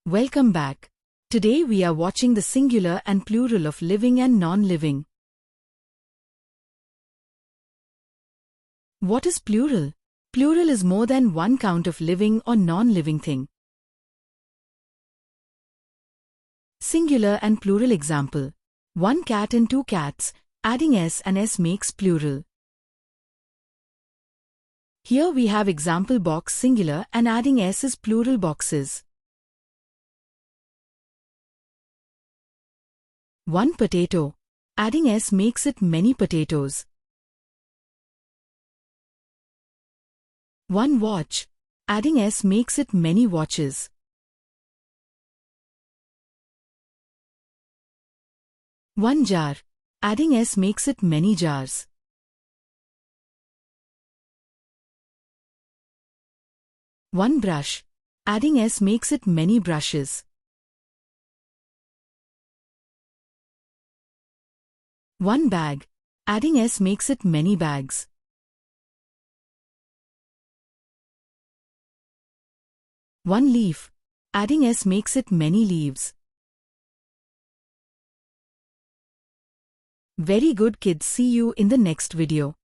Welcome back. Today we are watching the singular and plural of living and non-living. What is plural? Plural is more than one count of living or non-living thing. Singular and plural example. One cat and two cats, adding s and s makes plural. Here we have example box singular and adding s is plural boxes. One potato, adding s makes it many potatoes. One watch, adding s makes it many watches. One jar, adding s makes it many jars. One brush, adding s makes it many brushes. One bag, adding s makes it many bags. One leaf, adding s makes it many leaves. Very good kids, see you in the next video.